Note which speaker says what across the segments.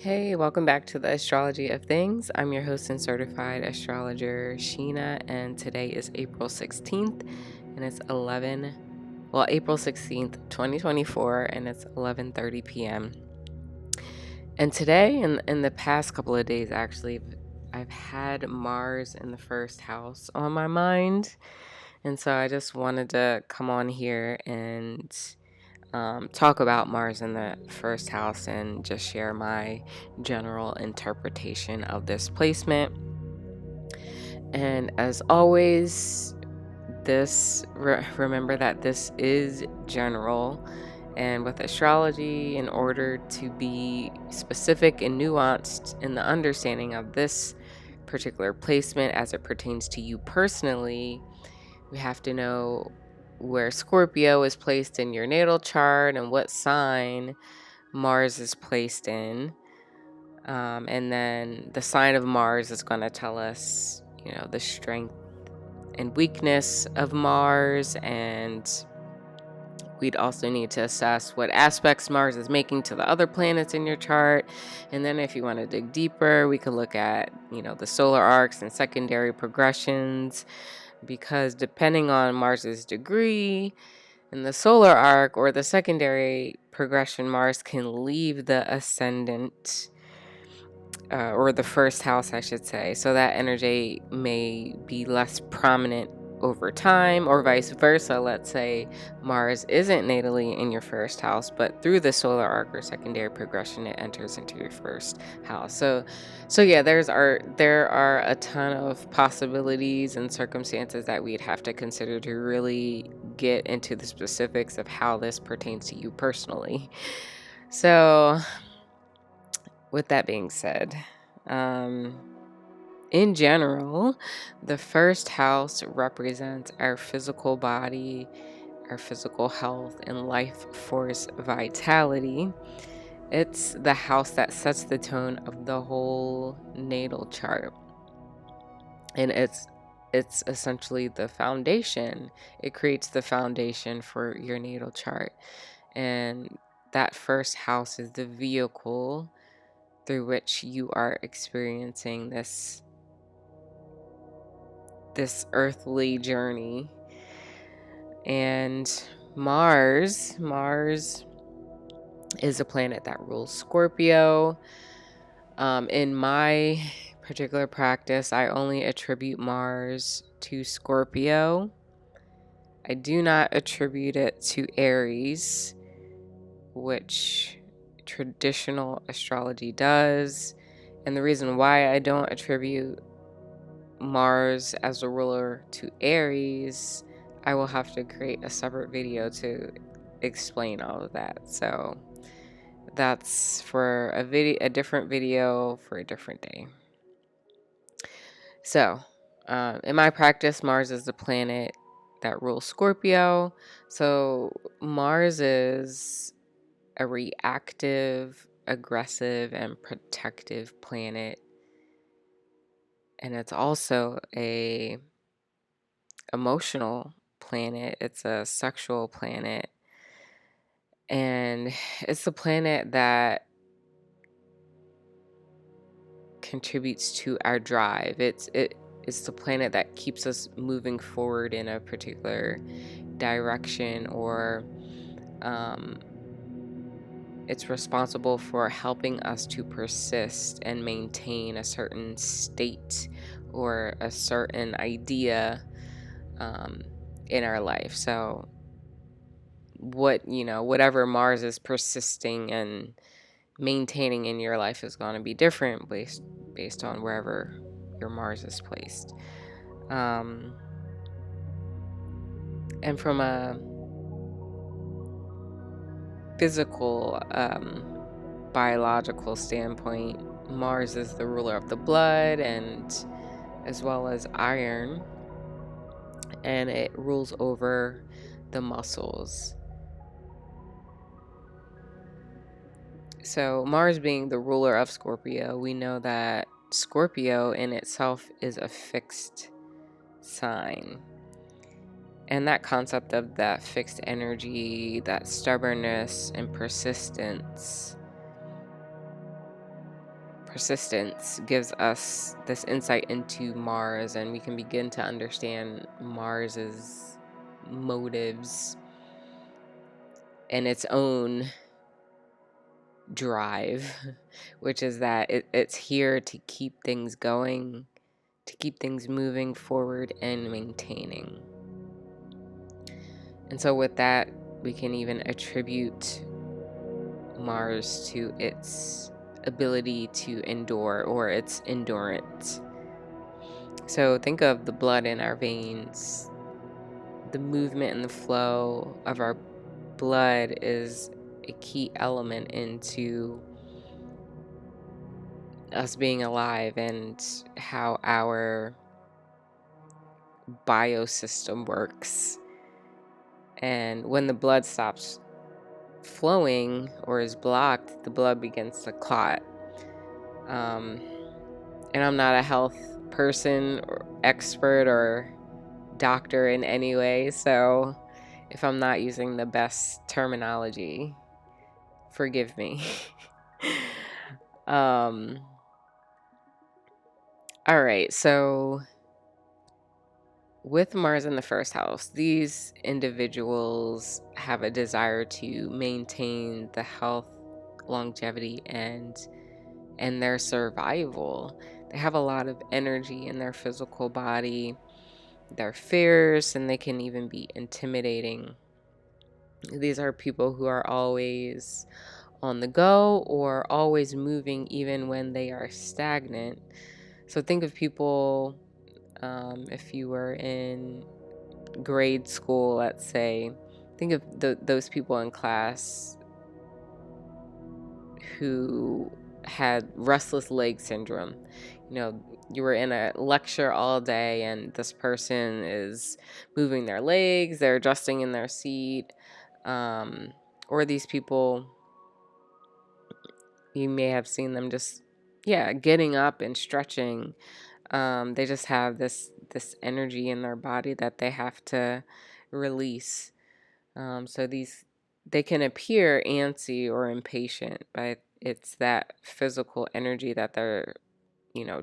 Speaker 1: Hey, welcome back to the Astrology of Things. I'm your host and certified astrologer, Sheena, and today is April 16th, and it's April 16th, 2024, and it's 11:30 p.m. And today, in the past couple of days, actually, I've had Mars in the first house on my mind, and so I just wanted to come on here and talk about Mars in the first house and just share my general interpretation of this placement. And as always, remember that this is general, and with astrology, in order to be specific and nuanced in the understanding of this particular placement as it pertains to you personally, we have to know where Scorpio is placed in your natal chart and what sign Mars is placed in. And then the sign of Mars is going to tell us, the strength and weakness of Mars. And we'd also need to assess what aspects Mars is making to the other planets in your chart. And then if you want to dig deeper, we could look at, the solar arcs and secondary progressions, because depending on Mars's degree in the solar arc or the secondary progression, Mars can leave the ascendant or the first house, I should say. So that energy may be less prominent over time, or vice versa. Let's say Mars isn't natally in your first house, but through the solar arc or secondary progression, it enters into your first house. So yeah, there are a ton of possibilities and circumstances that we'd have to consider to really get into the specifics of how this pertains to you personally. So with that being said, in general, the first house represents our physical body, our physical health, and life force vitality. It's the house that sets the tone of the whole natal chart. And it's essentially the foundation. It creates the foundation for your natal chart. And that first house is the vehicle through which you are experiencing this earthly journey. And Mars is a planet that rules Scorpio. In my particular practice, I only attribute Mars to Scorpio. I do not attribute it to Aries, which traditional astrology does. And the reason why I don't attribute Mars as a ruler to Aries, I will have to create a separate video to explain all of that. So that's for a different video for a different day. So in my practice, Mars is the planet that rules Scorpio. So Mars is a reactive, aggressive, and protective planet. And it's also a emotional planet. It's a sexual planet. And it's the planet that contributes to our drive. It's the planet that keeps us moving forward in a particular direction, or it's responsible for helping us to persist and maintain a certain state or a certain idea in our life. So whatever Mars is persisting and maintaining in your life is going to be different based on wherever your Mars is placed. And from a physical, biological standpoint, Mars is the ruler of the blood, and as well as iron, and it rules over the muscles. So Mars being the ruler of Scorpio, we know that Scorpio in itself is a fixed sign. And that concept of that fixed energy, that stubbornness and persistence, persistence gives us this insight into Mars, and we can begin to understand Mars's motives and its own drive, which is that it's here to keep things going, to keep things moving forward and maintaining. And so with that, we can even attribute Mars to its ability to endure, or its endurance. So think of the blood in our veins. The movement and the flow of our blood is a key element into us being alive and how our biosystem works. And when the blood stops flowing or is blocked, the blood begins to clot. And I'm not a health person or expert or doctor in any way, so if I'm not using the best terminology, forgive me. All right, so with Mars in the first house, these individuals have a desire to maintain the health, longevity, and their survival. They have a lot of energy in their physical body. They're fierce, and they can even be intimidating. These are people who are always on the go or always moving even when they are stagnant. So think of people, if you were in grade school, let's say, think of those people in class who had restless leg syndrome. You were in a lecture all day and this person is moving their legs, they're adjusting in their seat, or these people, you may have seen them just getting up and stretching. They just have this energy in their body that they have to release. So they can appear antsy or impatient, but it's that physical energy that they're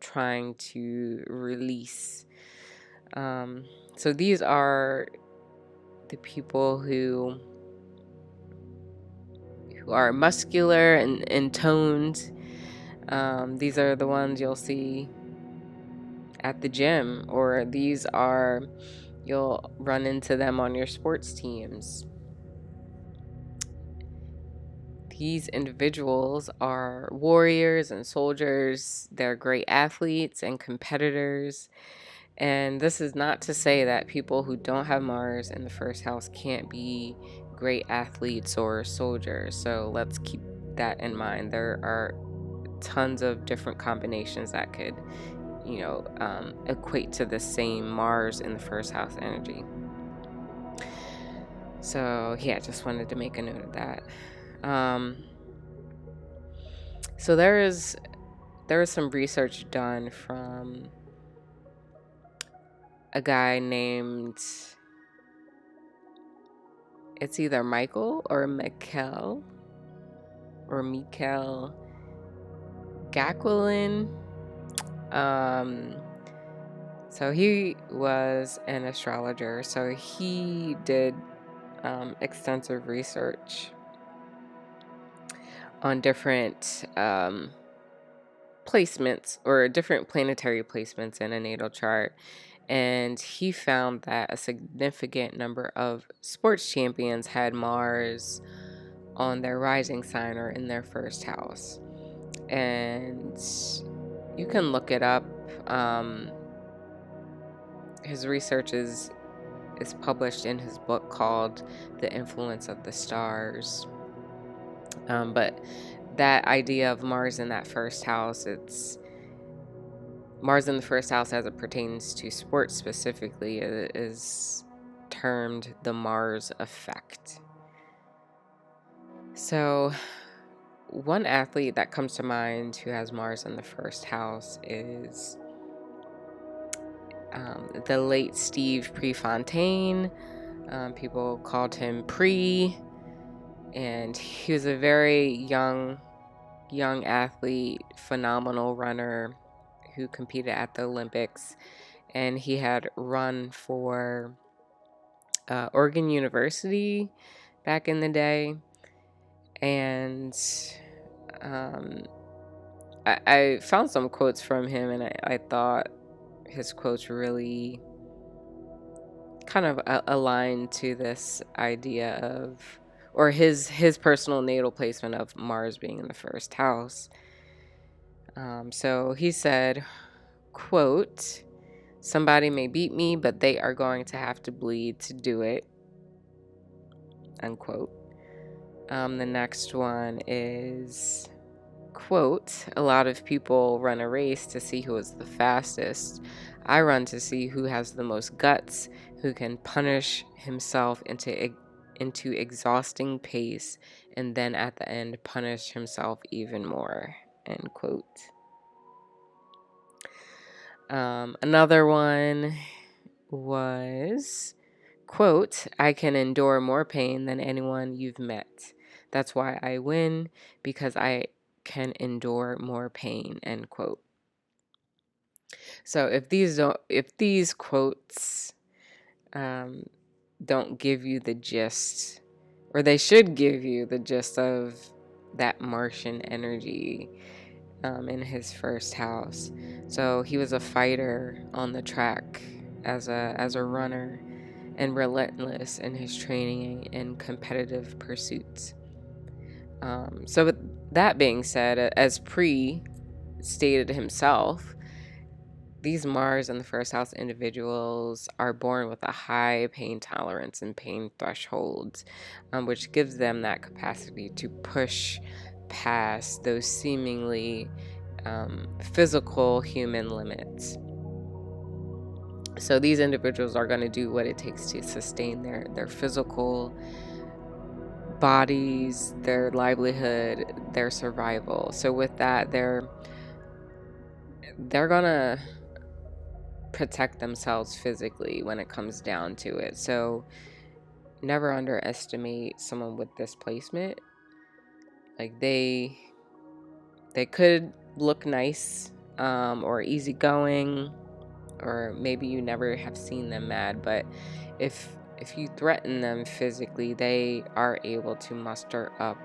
Speaker 1: trying to release. So these are the people who are muscular and toned. These are the ones you'll see at the gym, or you'll run into them on your sports teams. These individuals are warriors and soldiers. They're great athletes and competitors. And this is not to say that people who don't have Mars in the first house can't be great athletes or soldiers. So let's keep that in mind. There are tons of different combinations that could, equate to the same Mars in the first house energy. So just wanted to make a note of that. So there is some research done from a guy named, it's either Michael Gaquilin. So he was an astrologer. So he did extensive research on different placements or different planetary placements in a natal chart. And he found that a significant number of sports champions had Mars on their rising sign or in their first house. And you can look it up. His research is published in his book called The Influence of the Stars. But that idea of Mars in that first house, it's Mars in the first house as it pertains to sports specifically is termed the Mars effect. So one athlete that comes to mind who has Mars in the first house is the late Steve Prefontaine. People called him Pre, and he was a very young athlete, phenomenal runner who competed at the Olympics, and he had run for Oregon University back in the day. And I found some quotes from him, and I thought his quotes really kind of aligned to this idea of, or his personal natal placement of Mars being in the first house. So he said, quote, "Somebody may beat me, but they are going to have to bleed to do it," unquote. The next one is, quote, "A lot of people run a race to see who is the fastest. I run to see who has the most guts, who can punish himself into exhausting pace, and then at the end punish himself even more," end quote. Another one was, quote, "I can endure more pain than anyone you've met. That's why I win, because I can endure more pain," end quote. So if these quotes don't give you the gist, or they should give you the gist of that Martian energy in his first house. So he was a fighter on the track as a runner, and relentless in his training and competitive pursuits. So with that being said, as Pre stated himself, these Mars in the first house individuals are born with a high pain tolerance and pain thresholds, which gives them that capacity to push past those seemingly physical human limits. So these individuals are going to do what it takes to sustain their physical bodies, their livelihood, their survival. So with that, they're going to protect themselves physically when it comes down to it. So never underestimate someone with displacement. Like they could look nice, or easygoing, or maybe you never have seen them mad, but if you threaten them physically, they are able to muster up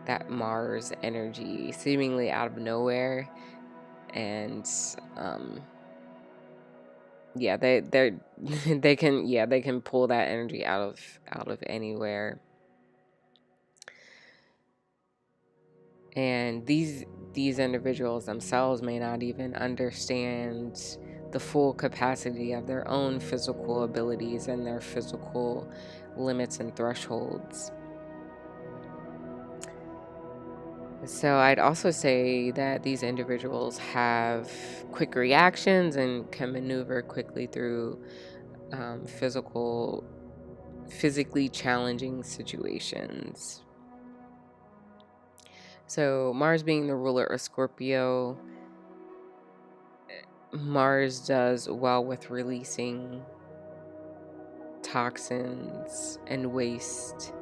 Speaker 1: that Mars energy seemingly out of nowhere. And yeah, they they can pull that energy out of anywhere. And these individuals themselves may not even understand the full capacity of their own physical abilities and their physical limits and thresholds. So I'd also say that these individuals have quick reactions and can maneuver quickly through physically challenging situations. So Mars being the ruler of Scorpio, Mars does well with releasing toxins and waste.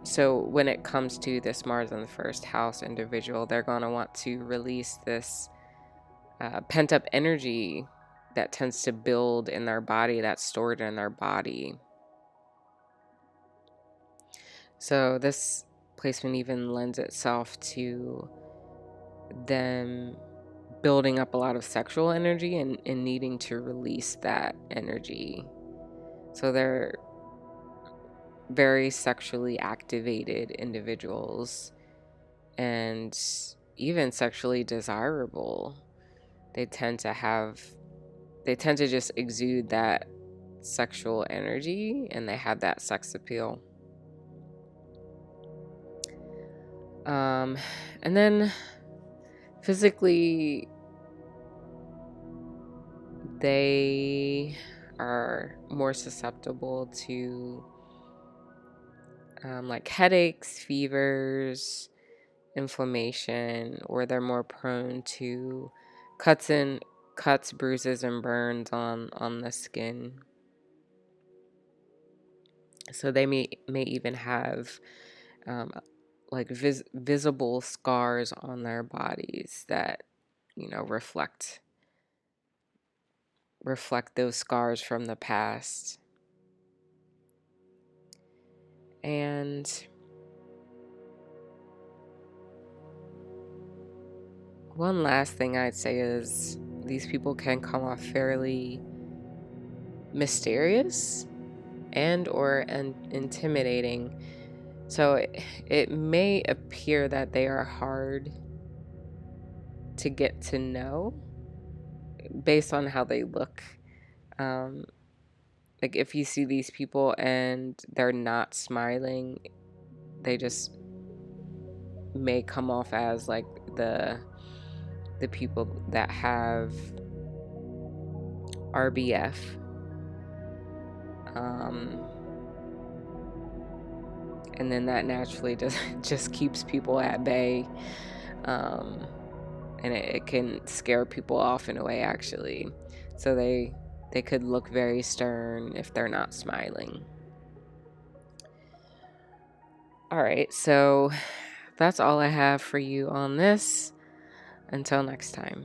Speaker 1: So when it comes to this Mars in the first house individual, they're going to want to release this pent-up energy that tends to build in their body, that's stored in their body. So this placement even lends itself to them building up a lot of sexual energy and needing to release that energy. So they're very sexually activated individuals, and even sexually desirable. They tend to just exude that sexual energy, and they have that sex appeal. And then physically, they are more susceptible to like headaches, fevers, inflammation, or they're more prone to cuts, bruises, and burns on the skin. So they may even have like visible scars on their bodies that, reflect those scars from the past. And one last thing I'd say is these people can come off fairly mysterious and or intimidating. So it may appear that they are hard to get to know based on how they look. Like if you see these people and they're not smiling, they just may come off as like the people that have RBF. And then that naturally just keeps people at bay. And it can scare people off in a way, actually. So they could look very stern if they're not smiling. All right, so that's all I have for you on this. Until next time.